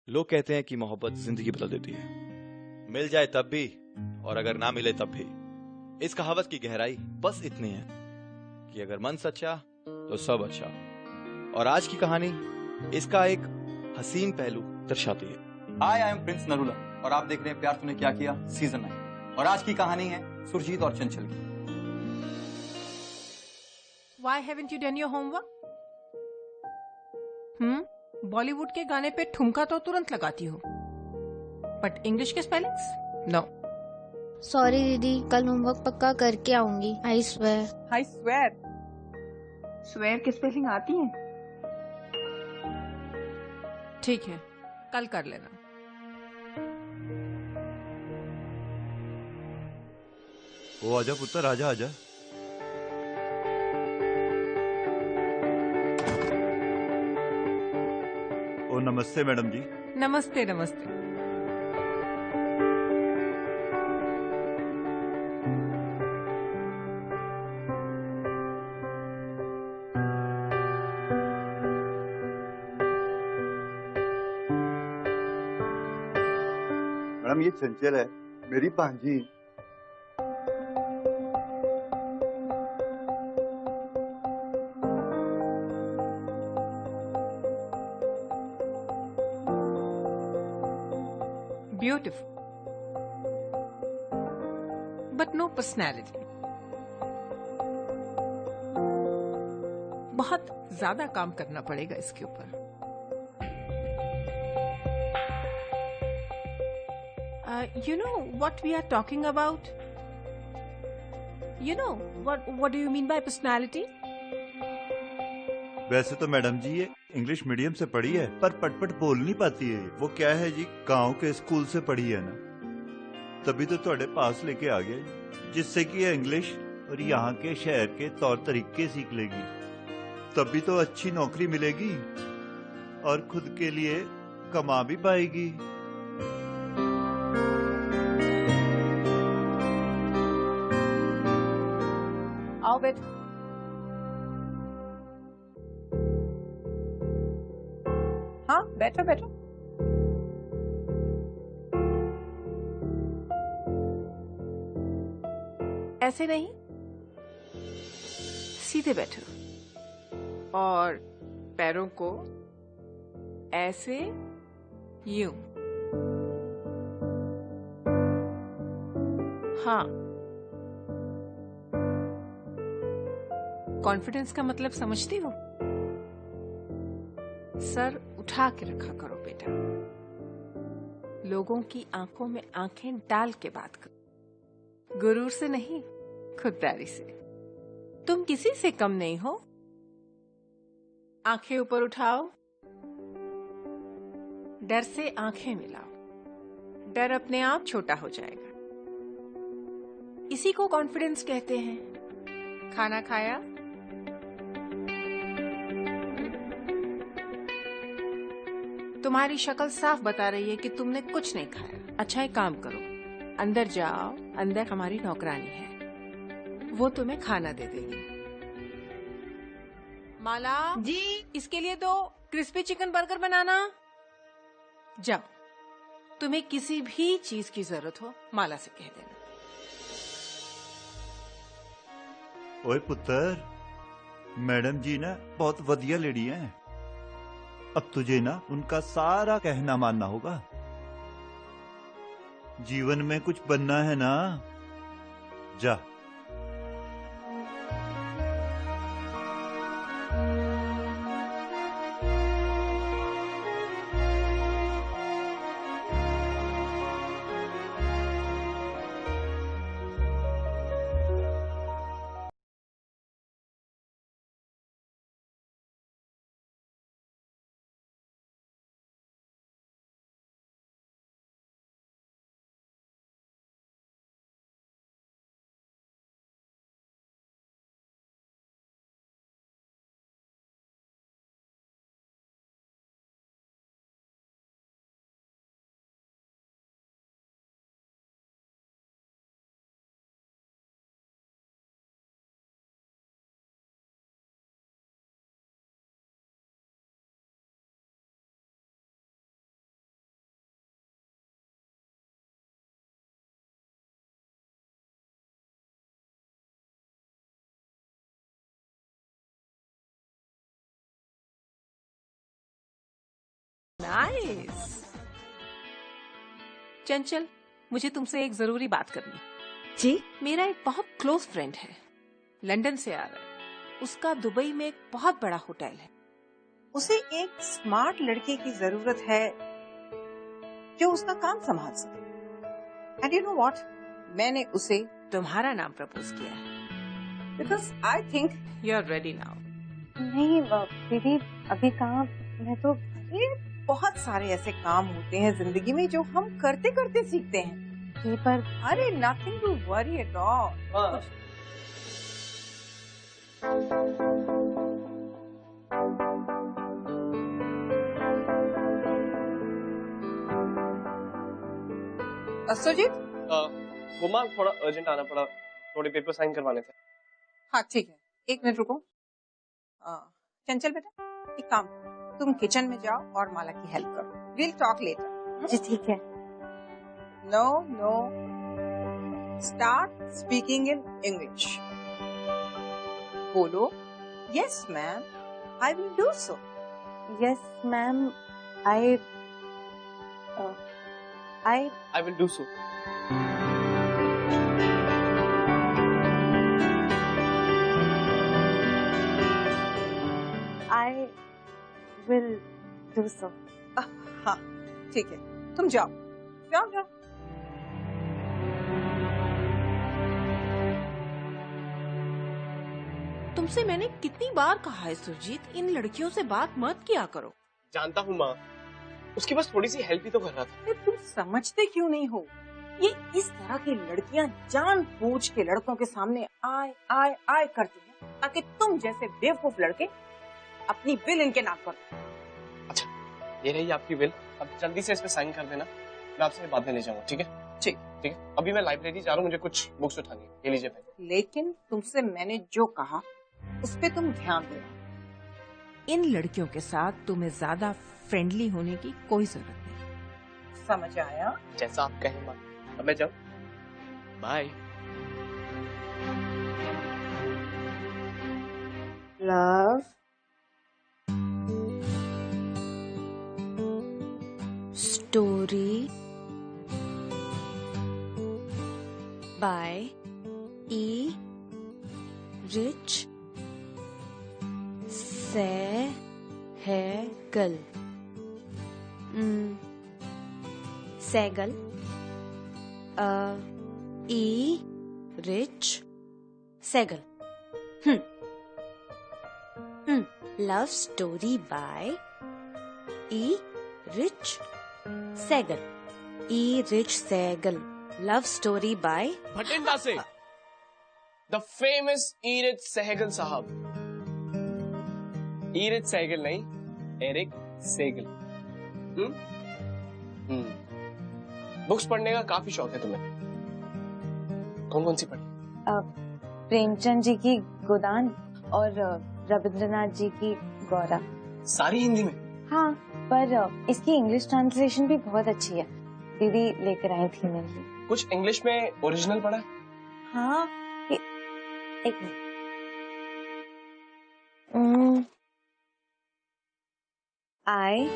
लोग कहते हैं कि मोहब्बत जिंदगी बदल देती है, मिल जाए तब भी और अगर ना मिले तब भी। इस कहावत की गहराई बस इतनी है कि अगर मन सच्चा तो सब अच्छा। और आज की कहानी इसका एक हसीन पहलू दर्शाती है। हाय, आई एम प्रिंस नरूला और आप देख रहे हैं प्यार तूने क्या किया सीजन 9। और आज की कहानी है सुरजीत और चंचल की। Why haven't you done your homework? Bollywood के गाने पे ठुमका तो तुरंत लगाती हो, बट इंग्लिश के स्पेलिंग्स नो। सॉरी दीदी, कल होमवर्क पक्का करके आऊंगी। I swear. I swear. Swear की स्पेलिंग आती है? ठीक है, कल कर लेना। ओ आजा पुत्र, आजा आजा। ओ नमस्ते मैडम जी। नमस्ते नमस्ते। मैडम ये चंचल है, मेरी भांजी। Beautiful but no personality. बहुत ज्यादा काम करना पड़ेगा इसके ऊपर। You know what we are talking about? You know what do you mean by personality? वैसे तो मैडम जी ये इंग्लिश मीडियम से पढ़ी है, पर पटपट बोल नहीं पाती है। वो क्या है जी, गांव के स्कूल से पढ़ी है ना, तभी तो ਤੁਹਾਡੇ पास लेके आ गया जी, जिससे कि ये इंग्लिश और यहाँ के शहर के तौर तरीके सीख लेगी, तभी तो अच्छी नौकरी मिलेगी और खुद के लिए कमा भी पाएगी। आओ बैठो। हाँ बैठो बैठो। ऐसे नहीं, सीधे बैठो और पैरों को ऐसे यूं। हाँ, कॉन्फिडेंस का मतलब समझती हो? सर उठा के रखा करो बेटा। लोगों की आंखों में आंखें डाल के बात करो, गुरूर से नहीं, खुददारी से। तुम किसी से कम नहीं हो। आंखें ऊपर उठाओ, डर से आंखें मिलाओ, डर अपने आप छोटा हो जाएगा। इसी को कॉन्फिडेंस कहते हैं। खाना खाया? तुम्हारी शक्ल साफ बता रही है कि तुमने कुछ नहीं खाया। अच्छा एक काम करो, अंदर जाओ, अंदर हमारी नौकरानी है, वो तुम्हें खाना दे देगी। माला जी, इसके लिए 2 क्रिस्पी चिकन बर्गर बनाना। जाओ, तुम्हें किसी भी चीज की जरूरत हो माला से कह देना। ओए पुत्र, मैडम जी ना बहुत वधिया लेडी है। अब तुझे ना उनका सारा कहना मानना होगा। जीवन में कुछ बनना है ना, जा। नाइस। चंचल, मुझे तुमसे एक जरूरी बात करनी। जी? मेरा एक बहुत क्लोज फ्रेंड है, लंदन से आ रहा है। उसका दुबई में एक बहुत बड़ा होटल है। उसे एक स्मार्ट लड़के की जरूरत है जो उसका काम संभाल सके। एंड यू नो व्हाट, मैंने उसे तुम्हारा नाम प्रपोज किया है। Because I think you are ready now. नहीं दीदी, अभी कहाँ, मैं तो ये बहुत सारे ऐसे काम होते हैं जिंदगी में जो हम करते करते सीखते हैं। ये पर अरे nothing to worry at all. Sujit, गुमा थोड़ा अर्जेंट आना पड़ा, थोड़े पेपर साइन करवाने थे। हाँ ठीक है, 1 मिनट रुको। चंचल बेटा, एक काम करो, तुम किचन में जाओ और माला की हेल्प करो। Will talk later. जी ठीक है। No no, start speaking in English. बोलो, yes ma'am, I will do so. Yes ma'am, I will do so. I will do so. हाँ ठीक है, तुम जाओ जाओ जाओ। तुमसे मैंने कितनी बार कहा है सुरजीत, इन लड़कियों से बात मत किया करो। जानता हूँ माँ, उसकी बस थोड़ी सी हेल्प ही तो कर रहा था। अरे तुम समझते क्यों नहीं हो? ये इस तरह की लड़कियां जानबूझ के लड़कों के सामने आए आए आए करती हैं ताकि तुम जैसे बेवकूफ लड़के अपनी बिल इनके नाम पर। अच्छा, ये रही आपकी बिल, अब जल्दी से इस पे साइन कर देना, मैं आपसे बाद में ले जाऊंगा। ठीक है? ठीक ठीक है। अभी मैं लाइब्रेरी जा रहा हूँ, मुझे कुछ बुक्स उठानी है। ये लीजिए भाई। लेकिन तुमसे मैंने जो कहा उस पे तुम ध्यान देना। इन लड़कियों के साथ तुम्हें ज्यादा फ्रेंडली होने की कोई जरूरत नहीं। समझ आया? जैसा आप कहें माँ। अब मैं जाऊँ? Bye. Love story by Erich Segal. सैगल, Erich Segal. Love story by Erich Segal. Erich Segal, love story by Bathinda से द फेमस इरिच सहगल साहब। इरिच सहगल नहीं, एरिक सेगल। बुक्स पढ़ने का काफी शौक है तुम्हें, कौन कौन सी पढ़ी? प्रेमचंद जी की गोदान और रविंद्रनाथ जी की गौरा। सारी हिंदी में? हाँ, पर इसकी इंग्लिश ट्रांसलेशन भी बहुत अच्छी है, दीदी लेकर आई थी मेरे लिए। कुछ इंग्लिश में ओरिजिनल पढ़ा है? हाँ, एक minute. I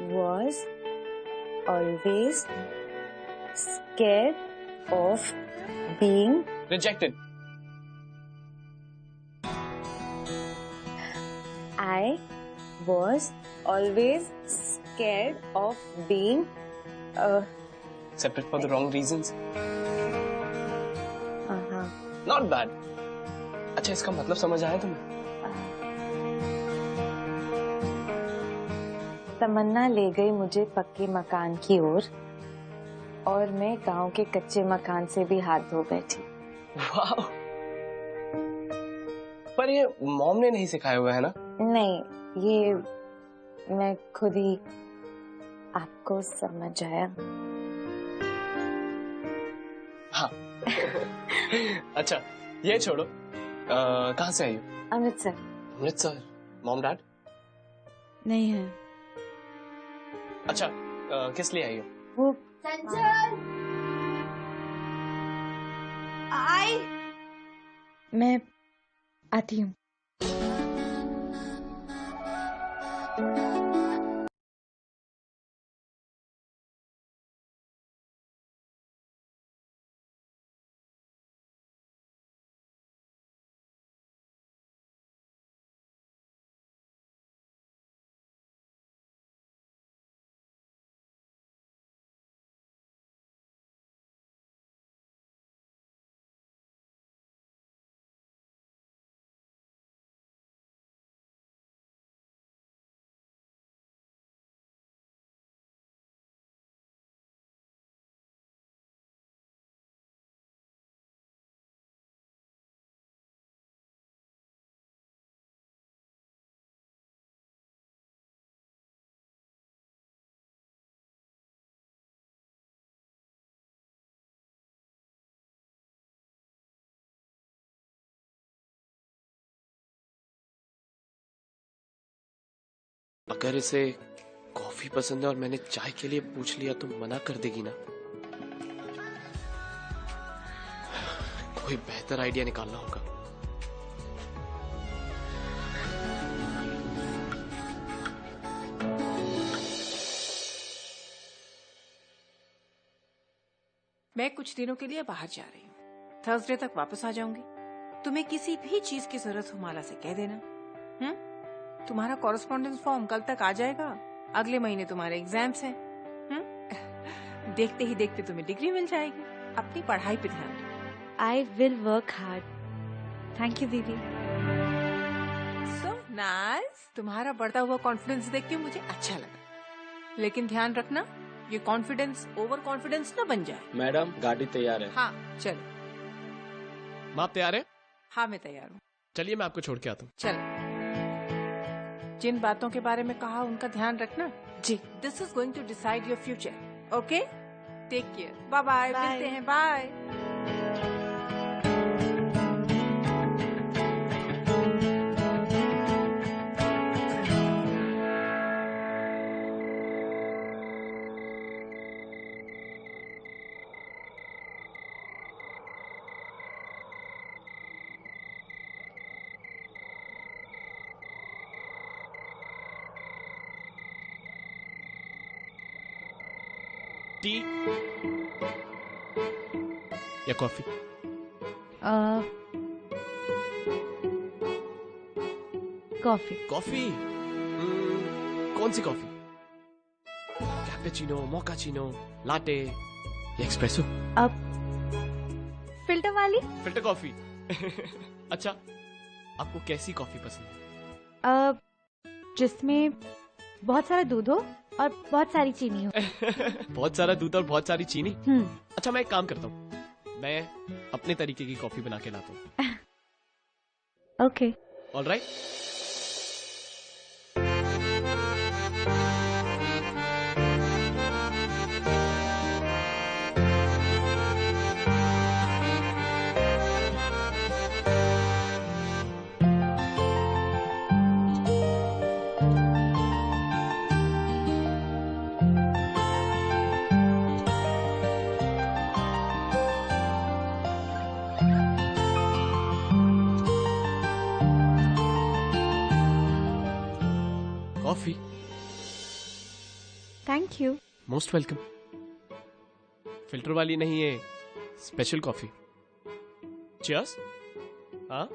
was always scared of being rejected. I was always scared of being Accepted for the wrong reasons. हाँ, Not bad. अच्छा, इसका मतलब समझ आया तुम्हें? तमन्ना ले गई मुझे पक्के मकान की ओर और मैं गांव के कच्चे मकान से भी हाथ धो बैठी। वाह! पर ये मॉम ने नहीं सिखाया हुआ है ना? नहीं, ये मैं खुद ही आपको समझ आया। हाँ। अच्छा, ये छोड़ो, कहाँ से आई हो? अमृतसर। अमृतसर। Mom dad? नहीं है अच्छा, किस लिए आई हो? वो मैं आती हूँ। अगर इसे कॉफी पसंद है और मैंने चाय के लिए पूछ लिया तो मना कर देगी ना। कोई बेहतर आइडिया निकालना होगा। मैं कुछ दिनों के लिए बाहर जा रही हूँ, थर्सडे तक वापस आ जाऊंगी। तुम्हें किसी भी चीज की जरूरत हो माला से कह देना। तुम्हारा कॉरेस्पॉन्डेंस फॉर्म कल तक आ जाएगा। अगले महीने तुम्हारे एग्जाम्स हैं। देखते ही देखते तुम्हें डिग्री मिल जाएगी। अपनी पढ़ाई पे ध्यान दो। I will work hard. Thank you दीदी। So nice. तुम्हारा बढ़ता हुआ कॉन्फिडेंस देख के मुझे अच्छा लगा, लेकिन ध्यान रखना ये कॉन्फिडेंस ओवर कॉन्फिडेंस न बन जाए। मैडम गाड़ी तैयार है। हाँ चलो। माँ आप तैयार है? हाँ मैं तैयार हूँ। चलिए मैं आपको छोड़ के आता हूँ। चलो। जिन बातों के बारे में कहा उनका ध्यान रखना। जी। This is going to decide your future. Okay, take care. Bye bye. मिलते हैं। बाय। टी या कॉफी? कॉफी। कॉफी? कौन सी कॉफी? कैपेचिनो, मोकाचिनो, लाटे या एक्सप्रेसो? अब फिल्टर वाली। Filter coffee. अच्छा, आपको कैसी कॉफी पसंद है? जिसमें बहुत सारा दूध हो और बहुत सारी चीनी हो। बहुत सारा दूध और बहुत सारी चीनी। अच्छा मैं एक काम करता हूँ, मैं अपने तरीके की कॉफी बना के लाता हूँ। Okay. Alright. Coffee. Thank you. Most welcome. Filter वाली नहीं है, स्पेशल कॉफी। चीयर्स। हाँ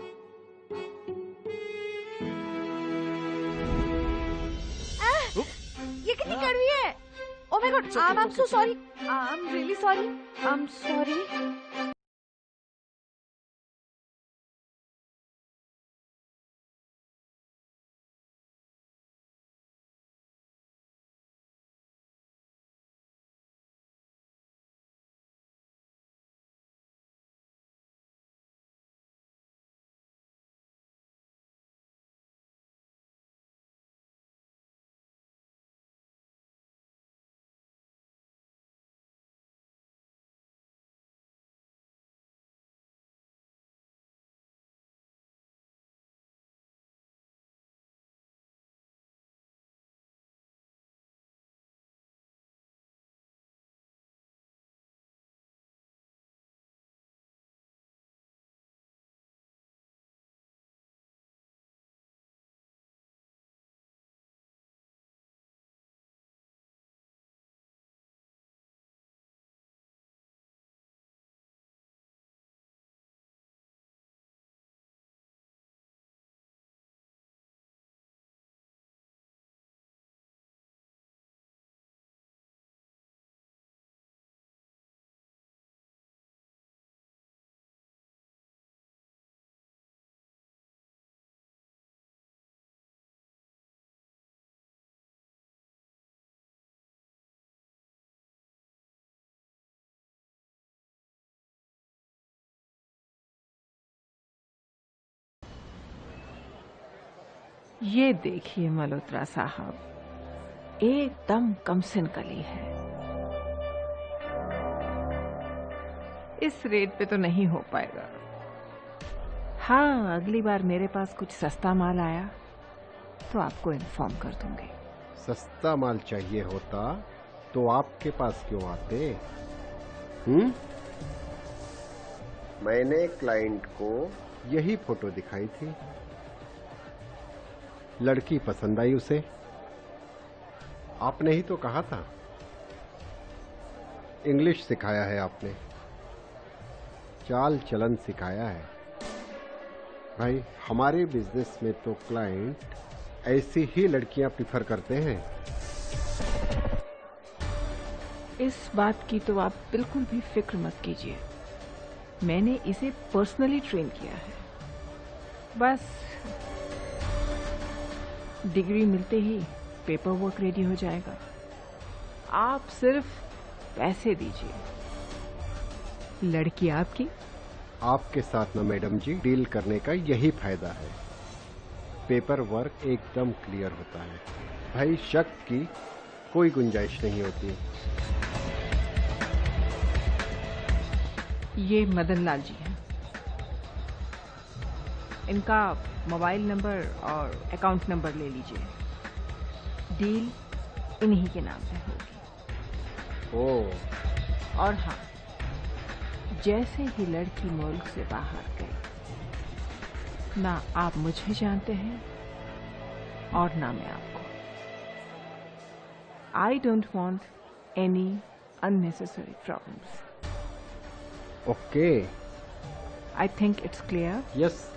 ये कितनी कड़वी है। Oh my God, I am so sorry. I am really sorry. I am sorry. ये देखिए मल्होत्रा साहब, एकदम कमसिन कली है। इस रेट पे तो नहीं हो पाएगा। हाँ, अगली बार मेरे पास कुछ सस्ता माल आया तो आपको इन्फॉर्म कर दूंगी। सस्ता माल चाहिए होता तो आपके पास क्यों आते? मैंने क्लाइंट को यही फोटो दिखाई थी, लड़की पसंद आई उसे। आपने ही तो कहा था, इंग्लिश सिखाया है आपने, चाल चलन सिखाया है। भाई हमारे बिजनेस में तो क्लाइंट ऐसी ही लड़कियां प्रिफर करते हैं। इस बात की तो आप बिल्कुल भी फिक्र मत कीजिए, मैंने इसे पर्सनली ट्रेन किया है। बस डिग्री मिलते ही पेपर वर्क रेडी हो जाएगा, आप सिर्फ पैसे दीजिए, लड़की आपकी। आपके साथ ना मैडम जी डील करने का यही फायदा है, पेपर वर्क एकदम क्लियर होता है, भाई शक की कोई गुंजाइश नहीं होती। ये मदन लाल जी हैं, इनका मोबाइल नंबर और अकाउंट नंबर ले लीजिए, डील इन्हीं के नाम पे होगी। ओह। और हाँ, जैसे ही लड़की मुल्क से बाहर गई, ना आप मुझे जानते हैं और ना मैं आपको। I don't want any unnecessary problems. Okay. I think it's clear. Yes.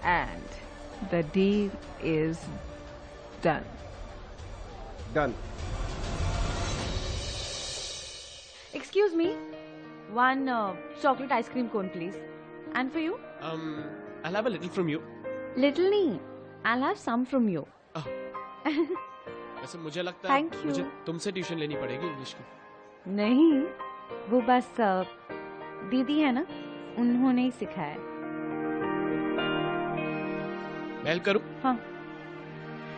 And the deal is done. Done. Excuse me, one chocolate ice cream cone, please. And for you? I'll have a little from you. Little nahi, I'll have some from you. वैसे मुझे लगता है Thank you. मुझे तुमसे tuition लेनी पड़ेगी English की। नहीं, वो बस दीदी है ना, उन्होंने ही सिखाया। मैं हेल्प करूं? हाँ।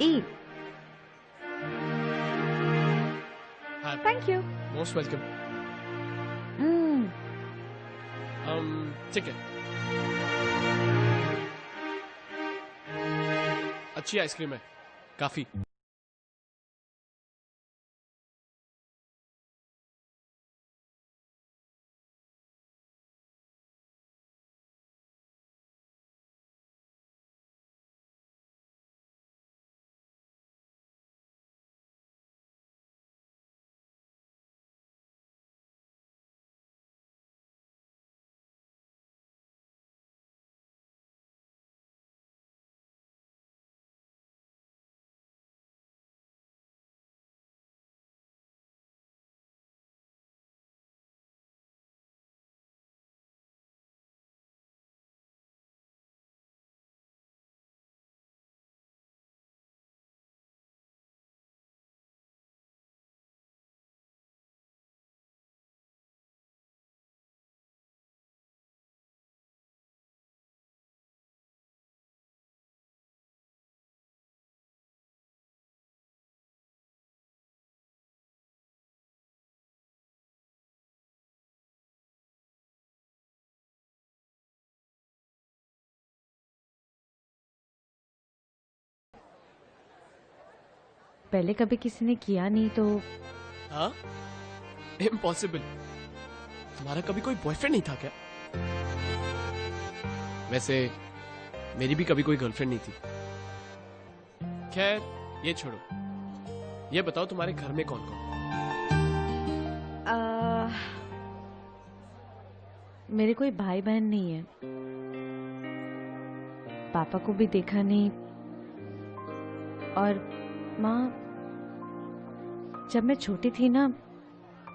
Eat. हाँ। Thank you. Most welcome. ठीक है। अच्छी आइसक्रीम है, काफी। पहले कभी किसी ने किया नहीं तो। हाँ, इम्पॉसिबल। तुम्हारा कभी कोई बॉयफ्रेंड नहीं था क्या? वैसे मेरी भी कभी कोई गर्लफ्रेंड नहीं थी। खैर ये छोड़ो, ये बताओ तुम्हारे घर में कौन कौन? मेरे कोई भाई बहन नहीं है, पापा को भी देखा नहीं, और माँ जब मैं छोटी थी ना,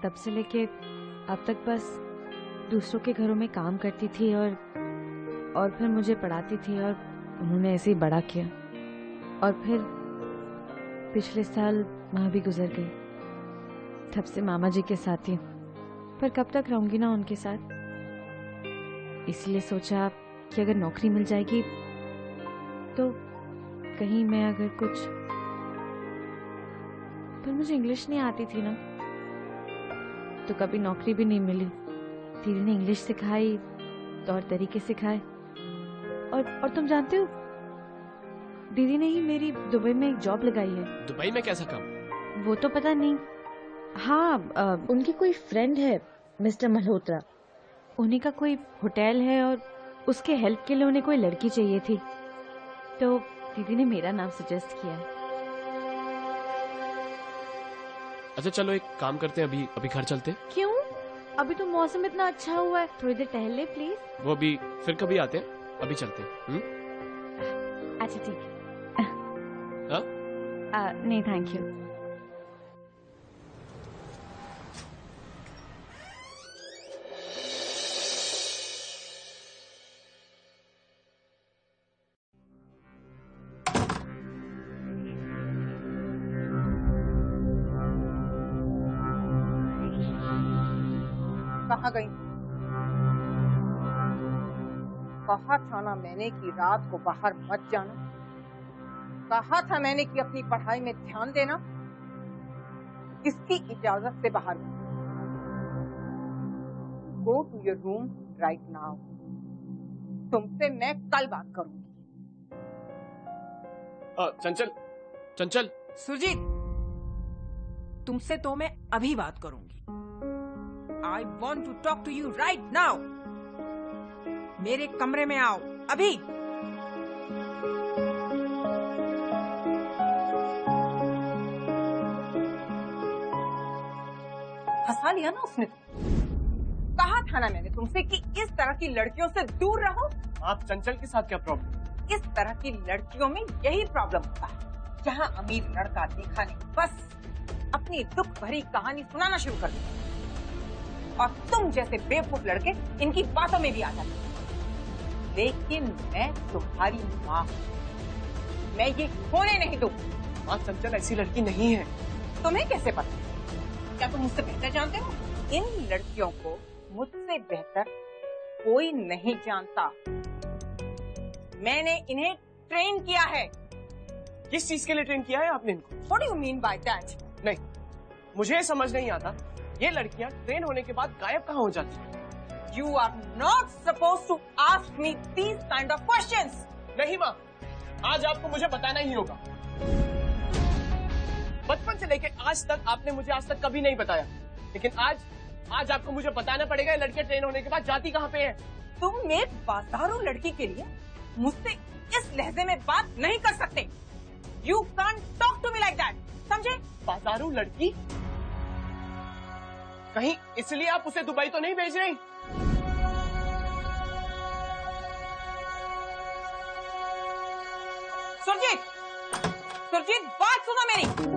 तब से लेके अब तक बस दूसरों के घरों में काम करती थी और फिर मुझे पढ़ाती थी, और उन्होंने ऐसे ही बड़ा किया। और फिर पिछले साल माँ भी गुजर गई, तब से मामा जी के साथ ही हूँ, पर कब तक रहूंगी ना उनके साथ। इसलिए सोचा कि अगर नौकरी मिल जाएगी तो कहीं मैं अगर कुछ, पर मुझे इंग्लिश नहीं आती थी ना, तो कभी नौकरी भी नहीं मिली। दीदी ने इंग्लिश सिखाई, तौर तरीके सिखाए, और तुम जानते हो दीदी ने ही मेरी दुबई में एक जॉब लगाई है। दुबई में कैसा काम? वो तो पता नहीं। हाँ, उनकी कोई फ्रेंड है मिस्टर मल्होत्रा, उन्हीं का कोई होटल है और उसके हेल्प के लिए उन्हें कोई लड़की चाहिए थी, तो दीदी ने मेरा नाम सजेस्ट किया। अच्छा चलो एक काम करते हैं, अभी घर चलते हैं। क्यों? अभी तो मौसम इतना अच्छा हुआ है, थोड़ी देर टहल ले प्लीज। वो अभी फिर कभी आते हैं, अभी चलते हैं। अच्छा ठीक है। हाँ? नहीं थैंक यू। कहाँ गई? कहा था ना मैंने कि रात को बाहर मत जाना। कहा था मैंने कि अपनी पढ़ाई में ध्यान देना। किसकी इजाजत से बाहर गई? Go to your room right now. तुमसे मैं कल बात करूंगी। चंचल, चंचल। सुरजीत, तुमसे तो मैं अभी बात करूंगी। I want to talk to you right now. मेरे कमरे में आओ अभी। हंसा लिया ना उसने। कहा था ना मैंने तुमसे कि इस तरह की लड़कियों से दूर रहो। आप चंचल के साथ क्या प्रॉब्लम? इस तरह की लड़कियों में यही प्रॉब्लम होता है, जहाँ अमीर लड़का देखा नहीं, बस अपनी दुख भरी कहानी सुनाना शुरू कर देता है। और तुम जैसे बेवकूफ लड़के इनकी बातों में भी आ जाते हैं। लेकिन मैं तुम्हारी माँ हूँ, मैं ये होने नहीं दूँ। माँ, चंचल ऐसी लड़की नहीं है। तुम्हें कैसे पता? क्या तुम मुझसे बेहतर जानते हो? इन लड़कियों को मुझसे बेहतर कोई नहीं जानता। मैंने इन्हें ट्रेन किया है। किस चीज के लिए ट्रेन किया है आपने इनको? What do you mean by that? नहीं, मुझे समझ नहीं आता, ये लड़कियां ट्रेन होने के बाद गायब कहाँ हो जाती हैं? You are not supposed to ask me these kind of questions. नहीं माँ, आज आपको मुझे बताना ही होगा। बचपन से लेके आज तक आपने मुझे आज तक कभी नहीं बताया, लेकिन आज आपको मुझे बताना पड़ेगा ये लड़कियां ट्रेन होने के बाद जाती कहाँ पे हैं। तुम एक बाजारू लड़की के लिए मुझसे इस लहजे में बात नहीं कर सकते। You can't talk to me like that. समझे? बाजारू लड़की? कहीं इसलिए आप उसे दुबई तो नहीं भेज रही? सुरजीत, बात सुनो मेरी।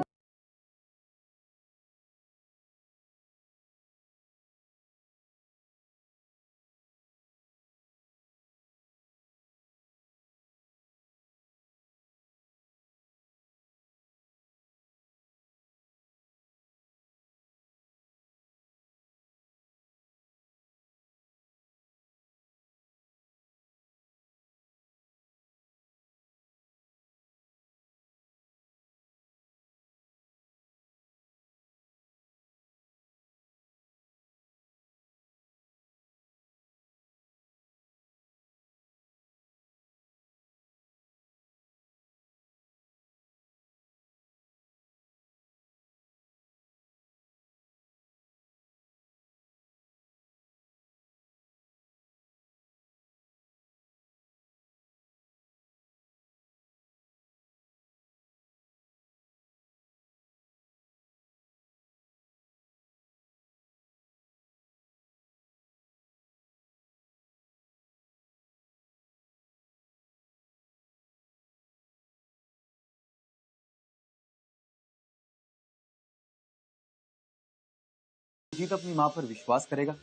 सुरजीत अपनी माँ पर विश्वास करेगा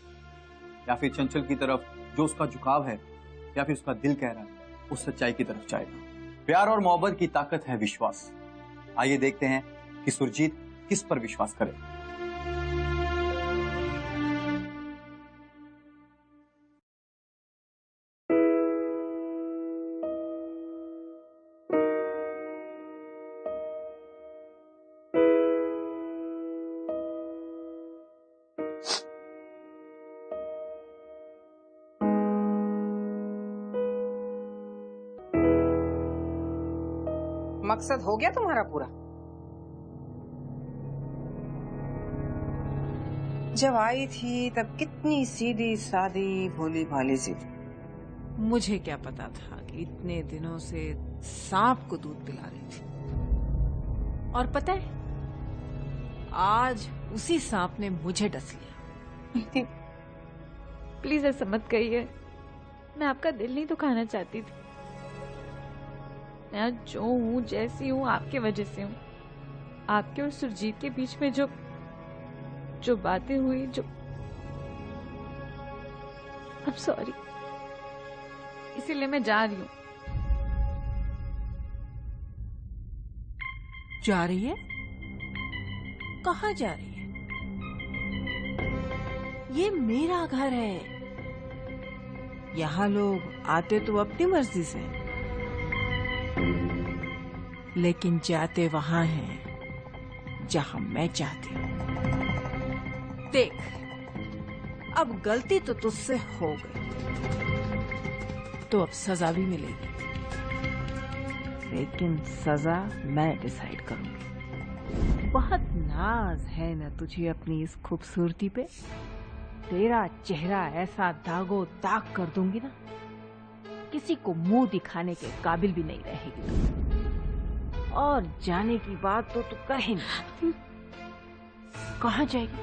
या फिर चंचल की तरफ जो उसका झुकाव है या फिर उसका दिल कह रहा है उस सच्चाई की तरफ जाएगा। प्यार और मोहब्बत की ताकत है विश्वास। आइए देखते हैं कि सुरजीत किस पर विश्वास करे। मकसद हो गया तुम्हारा पूरा? जब आई थी तब कितनी सीधी सादी भोली भाली सी थी। मुझे क्या पता था कि इतने दिनों से सांप को दूध पिला रही थी। और पता है, आज उसी सांप ने मुझे डस लिया। प्लीज ऐसा मत कहिए, मैं आपका दिल नहीं दुखाना चाहती थी। मैं जो हूँ, जैसी हूँ, आपके वजह से हूँ। आपके और सुरजीत के बीच में जो बातें हुई, जो अब सॉरी, इसीलिए मैं जा रही हूँ। जा रही है? कहाँ जा रही है? ये मेरा घर है। यहाँ लोग आते तो अपनी मर्जी से, लेकिन जाते वहां हैं जहां मैं चाहती हूँ। देख, अब गलती तो तुझसे हो गई, तो अब सजा भी मिलेगी, लेकिन सजा मैं डिसाइड करूंगी। बहुत नाज है ना तुझे अपनी इस खूबसूरती पे? तेरा चेहरा ऐसा दागो दाग कर दूंगी ना, किसी को मुंह दिखाने के काबिल भी नहीं रहेगी तू। और जाने की बात तो तू कहे नहीं। कहाँ जाएगी?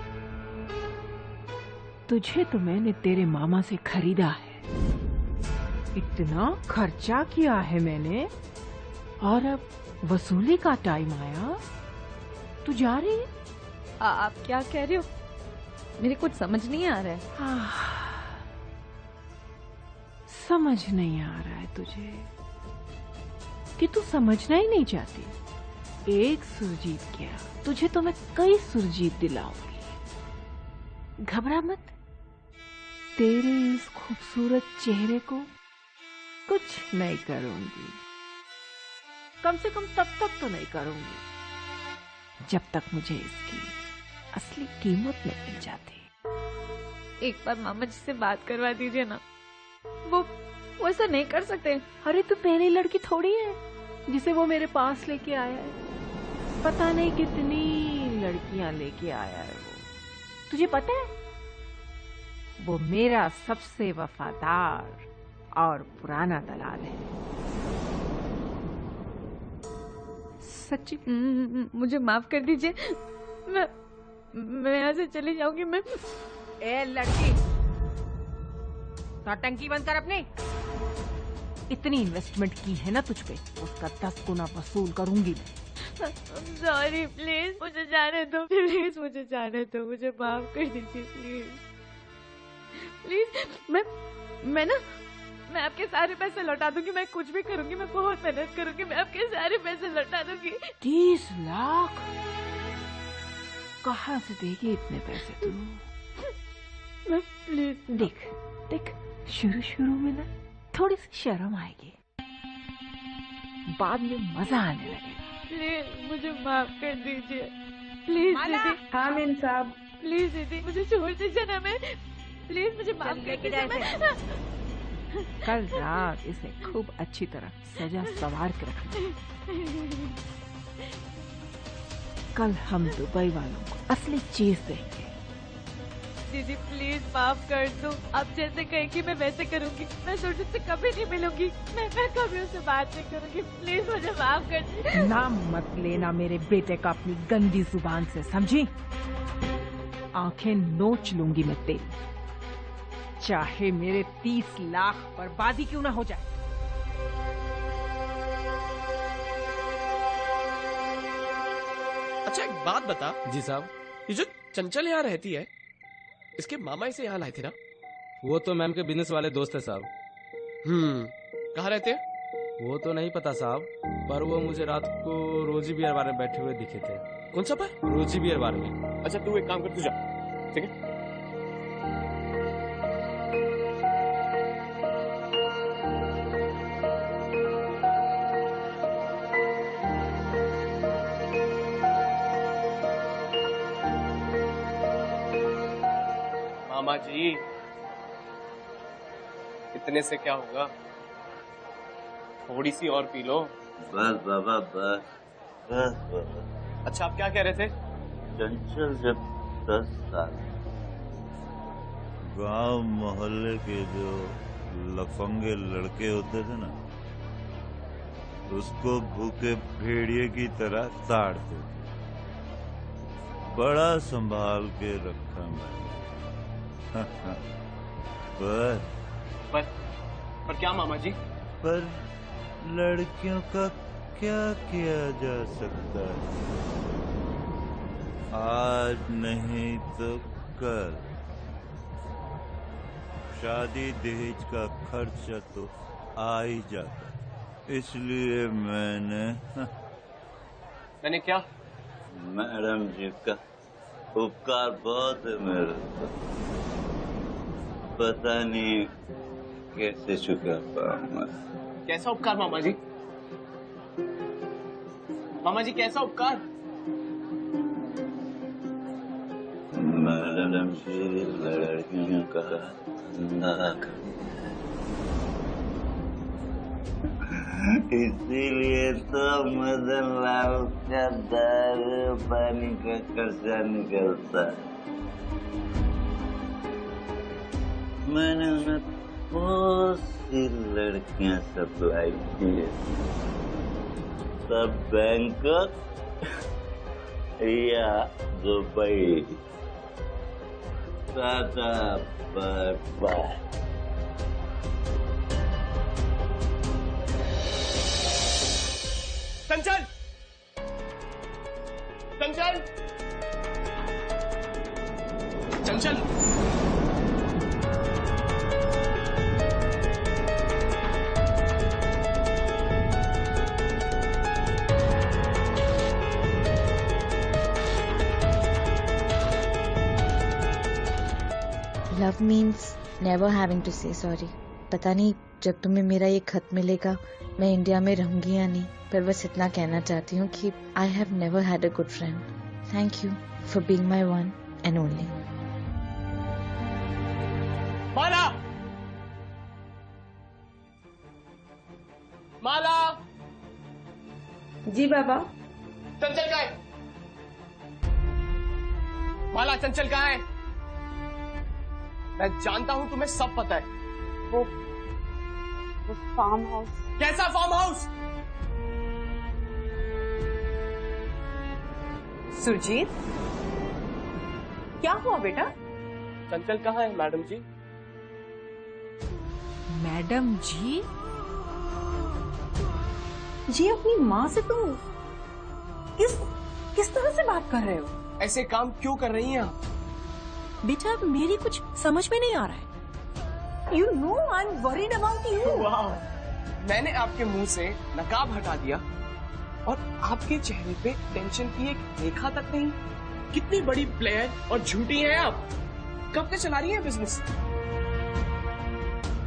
तुझे तो मैंने तेरे मामा से खरीदा है, इतना खर्चा किया है मैंने, और अब वसूली का टाइम आया, तू जा रही है? आप क्या कह रहे हो? मेरे कुछ समझ नहीं आ रहा है। समझ नहीं आ रहा है तुझे कि तू समझना ही नहीं चाहती। एक सुरजीत क्या, तुझे तो मैं कई सुरजीत दिलाऊंगी। घबरा मत, तेरे इस खूबसूरत चेहरे को कुछ नहीं करूंगी। कम से कम तब तक तो नहीं करूंगी जब तक मुझे इसकी असली कीमत नहीं मिल जाती। एक बार मामा जी से बात करवा दीजिए ना, वो ऐसा नहीं कर सकते। अरे तू पहली लड़की थोड़ी है जिसे वो मेरे पास लेके आया है। पता नहीं कितनी लड़कियां लेके आया है वो। तुझे पता है, वो मेरा सबसे वफादार और पुराना दलाल है। सच्ची मुझे माफ कर दीजिए, मैं यहाँ से चली जाऊंगी। मैं ए लड़की, टंकी बंद कर अपनी। इतनी इन्वेस्टमेंट की है ना तुझ पे, उसका 10 गुना वसूल करूंगी मैं। सॉरी, प्लीज मुझे जाने दो, प्लीज मुझे जाने दो, मुझे माफ कर दीजिए प्लीज प्लीज। मैं आपके सारे पैसे लौटा दूंगी, मैं कुछ भी करूंगी, मैं बहुत मेहनत करूंगी, मैं आपके सारे पैसे लौटा दूंगी। 30 लाख कहाँ से देगी इतने पैसे तू? मैं प्लीज। देख देख, शुरू में ना थोड़ी सी शर्म आएगी, बाद में मजा आने लगेगा। प्लीज मुझे माफ कर दीजिए, प्लीज दीदी। हाँ मीन साहब, प्लीज दीदी मुझे छोड़ दीजिए ना, मैं प्लीज मुझे माफ कर दीजिए। कल रात इसे खूब अच्छी तरह सजा सवार के रखना। कल हम दुबई वालों को असली चीज देंगे। दीदी प्लीज माफ कर दो, आप जैसे कहेंगी मैं वैसे करूंगी। मैं सुरजीत से कभी नहीं मिलूंगी, मैं कभी उससे बात नहीं करूंगी। प्लीज मुझे माफ कर दीजिए। नाम मत लेना मेरे बेटे का अपनी गंदी जुबान से, समझी? आंखें नोच लूंगी मैं तेरी, चाहे मेरे 30 लाख बर्बादी क्यों ना हो जाए। अच्छा एक बात बता। जी साहब। ये जो चंचल यहाँ रहती है, इसके मामा इसे यहाँ लाए थे ना? वो तो मैम के बिजनेस वाले दोस्त है साहब। कहाँ रहते हैं? वो तो नहीं पता साहब, पर वो मुझे रात को रोजी बियर बार में बैठे हुए दिखे थे। कौन सा बार? रोजी बियर बार में। अच्छा तू एक काम कर, तू जा, ठीक है? मामा जी, इतने से क्या होगा, थोड़ी सी और पी लो। बस बाबा बस बस बाबा। अच्छा आप क्या कह रहे थे? चंचल जब 10 साल गांव मोहल्ले के जो लफंगे लड़के होते थे ना, उसको भूखे भेड़िए की तरह ताड़ते थे। बड़ा संभाल के रखा मैंने। पर क्या मामा जी? पर लड़कियों का क्या किया जा सकता है? आज नहीं तो कल शादी दहेज का खर्चा तो आ ही जाता, इसलिए मैंने क्या? मैडम जी का उपकार बहुत है मेरे पर, पता नहीं कैसे चुका पाऊंगा। कैसा उपकार मामा जी? मामा जी कैसा उपकार? मैडम जी लड़कियों का धंधा कर, इसीलिए तो मदन लाल का दारू पानी का खर्चा निकलता। मैंने उन्हें बहुत सी लड़कियां सप्लाई की है, सब बैंकॉक या Dubai. Tata bye bye. Chanchal! Chanchal! Chanchal! Love means never having to say sorry. पता नहीं जब तुम्हें मेरा ये खत मिलेगा मैं इंडिया में रहूंगी या नहीं, पर बस इतना कहना चाहती हूँ कि I have never had a good friend. Thank you for being my one and only. Mala! Mala! जी बाबा। चंचल कहाँ है? माला चंचल कहाँ है? मैं जानता हूं तुम्हें सब पता है। वो फार्म हाउस। कैसा फार्म हाउस? सुरजीत क्या हुआ बेटा? चंचल कहाँ है मैडम जी? मैडम जी? जी अपनी माँ से तुम किस तरह से बात कर रहे हो? ऐसे काम क्यों कर रही हैं आप? बेटा मेरी कुछ समझ में नहीं आ रहा है। You know I'm worried about you. वाह, मैंने आपके मुंह से नकाब हटा दिया और आपके चेहरे पे टेंशन की एक रेखा तक नहीं। कितनी बड़ी प्लेयर और झूठी हैं आप। कब से चला रही हैं बिजनेस?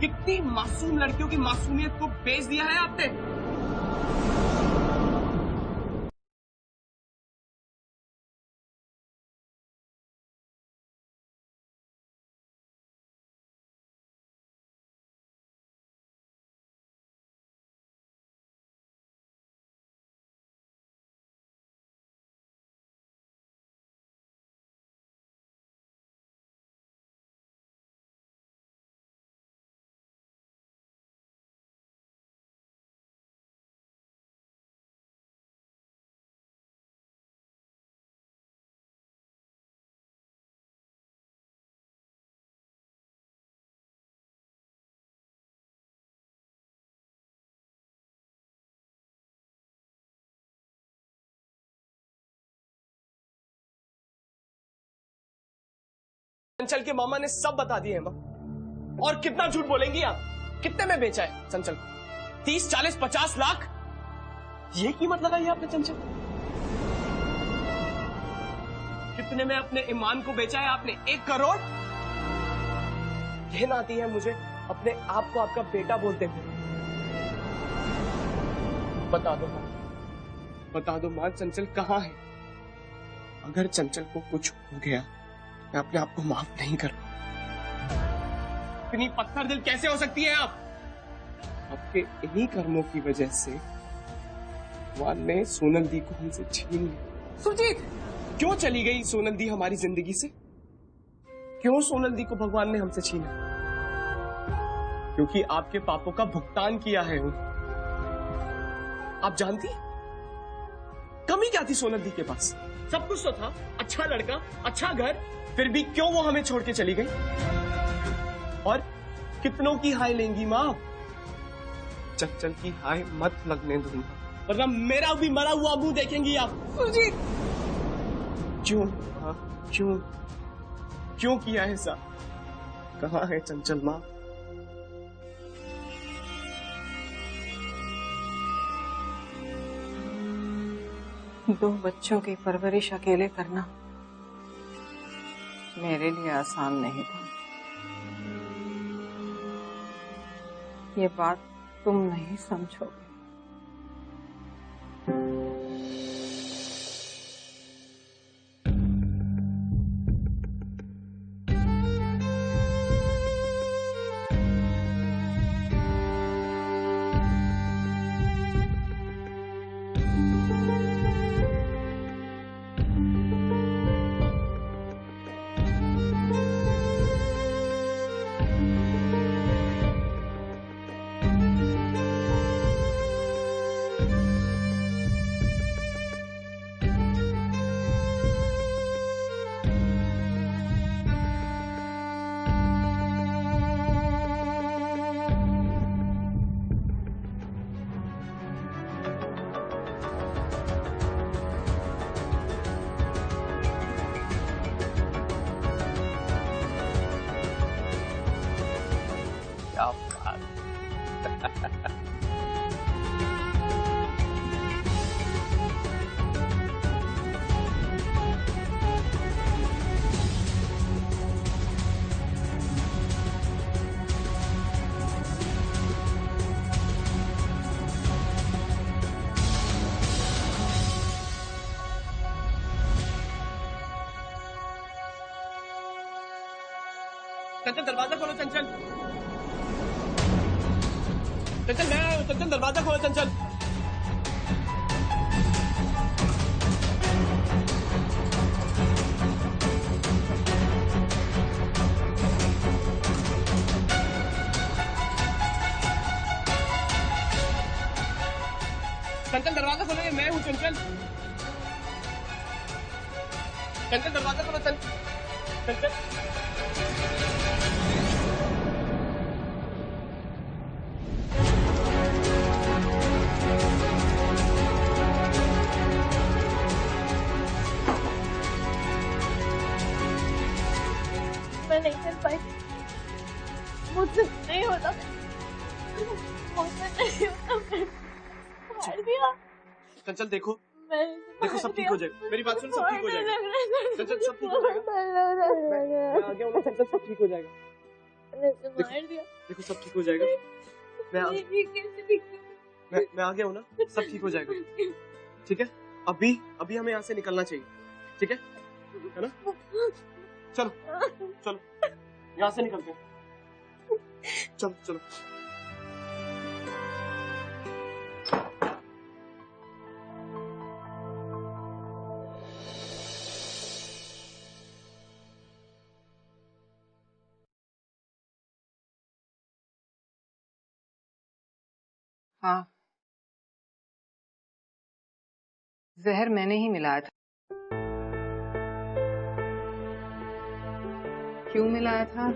कितनी मासूम लड़कियों की मासूमियत को बेच दिया है आपने। चंचल के मामा ने सब बता दिए हैं माँ। और कितना झूठ बोलेंगी आप? कितने में बेचा है चंचल को? 30, 40, 50 लाख? ये कीमत लगाई है आपने चंचल? कितने में अपने ईमान को बेचा है आपने? 1 करोड़? घिन आती है मुझे अपने आप को आपका बेटा बोलते हुए। बता दो मां चंचल कहाँ है? अगर चंचल को कुछ हो गया मैं अपने आप को माफ नहीं कर पाऊंगा। इतनी पत्थर दिल कैसे हो सकती है आप? आपके इन्हीं कर्मों की वजह से भगवान ने सोनल दी को हमसे छीन लिया। सुजीत, क्यों चली गई सोनल दी हमारी जिंदगी से? क्यों सोनल दी को भगवान ने हमसे छीना? क्योंकि आपके पापों का भुगतान किया है उन्होंने। आप जानती कमी क्या थी सोनल दी के पास? सब कुछ तो था, अच्छा लड़का, अच्छा घर, फिर भी क्यों वो हमें छोड़ के चली गई? और कितनों की हाय लेंगी माँ? चंचल की हाय मत लगने दूंगा, वरना मेरा भी मरा हुआ मुंह देखेंगी आप। सुजीत, क्यों हाँ, क्यों किया ऐसा? कहाँ है चंचल माँ? दो बच्चों की परवरिश अकेले करना मेरे लिए आसान नहीं था। ये बात तुम नहीं समझोगे। चंचल, दरवाजा खोलो चंचल। चंचल, मैं आया हूं। चंचल, दरवाजा खोलो चंचल। चंचल, दरवाजा खोलो, ये मैं हूं चंचल। चंचल, दरवाजा खोलो चंचल। मैं नहीं कर पाई, मुझसे नहीं होता, मुझसे नहीं होता, मार दिया। चंचल देखो, देखो सब ठीक हो जाएगा। मेरी बात सुन, सब ठीक हो जाएगा। चंचल, सब ठीक हो जाएगा। मैं आ गया हूँ ना चंचल, सब ठीक हो जाएगा। देखो सब ठीक हो जाएगा। मैं आ गया हूँ ना, सब ठीक हो जाएगा। ठीक है, अभी हमें यहाँ से निकलना चाहिए। ठीक है ना? चलो चलो, यहाँ से निकलते हैं। चलो चलो। हाँ, जहर मैंने ही मिलाया था। क्यों मिलाया था?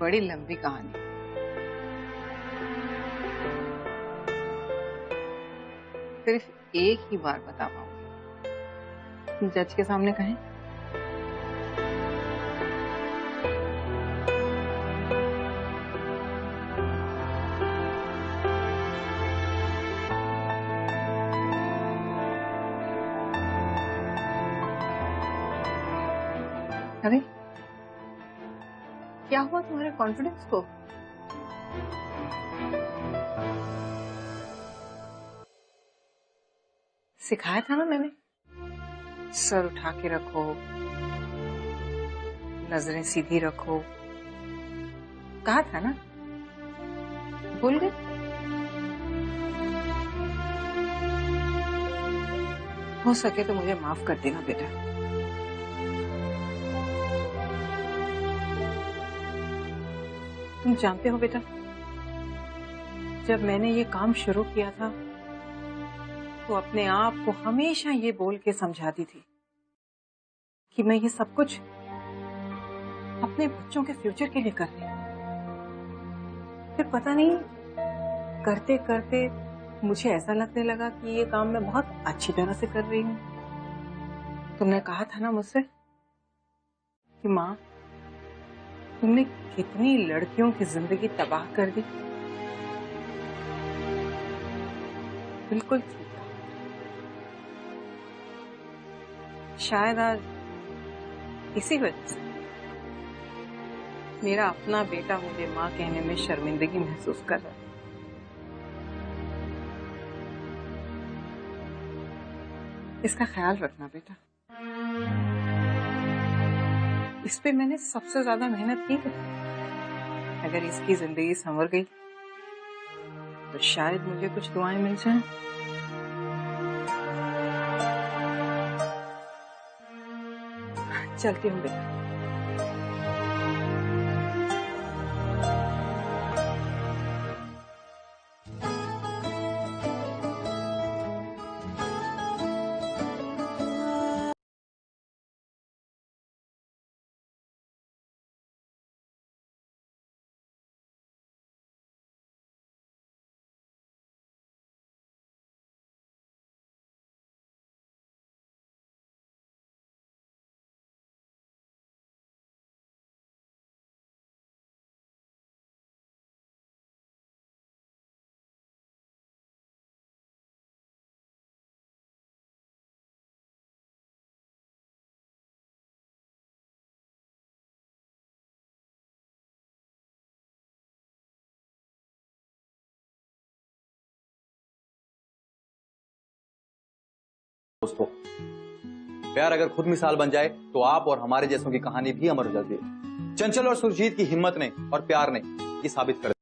बड़ी लंबी कहानी। सिर्फ एक ही बार बता पाऊंगी। जज के सामने कहें? अरे क्या हुआ तुम्हारे कॉन्फिडेंस को? सिखाया था ना मैंने, सर उठा के रखो, नजरें सीधी रखो, कहा था ना? भूल गए? हो सके तो मुझे माफ कर देना बेटा। तुम जानते हो बेटा, जब मैंने ये काम शुरू किया था तो अपने आप को हमेशा ये बोल के समझाती थी कि मैं ये सब कुछ अपने बच्चों के फ्यूचर के लिए कर रही हूँ। फिर पता नहीं करते करते मुझे ऐसा लगने लगा कि ये काम मैं बहुत अच्छी तरह से कर रही हूँ। तुमने कहा था ना मुझसे कि माँ, तुमने कितनी लड़कियों की जिंदगी तबाह कर दी। बिल्कुल ठीक था। शायद आज इसी वजह से मेरा अपना बेटा मुझे माँ कहने में शर्मिंदगी महसूस कर रहा है। इसका ख्याल रखना बेटा। इस पे मैंने सबसे ज्यादा मेहनत की है। अगर इसकी जिंदगी संवर गई तो शायद मुझे कुछ दुआएं मिल जाएं। चलती हूँ बेटा। दोस्तों, प्यार अगर खुद मिसाल बन जाए तो आप और हमारे जैसों की कहानी भी अमर हो जाती है। चंचल और सुरजीत की हिम्मत ने और प्यार ने ये साबित कर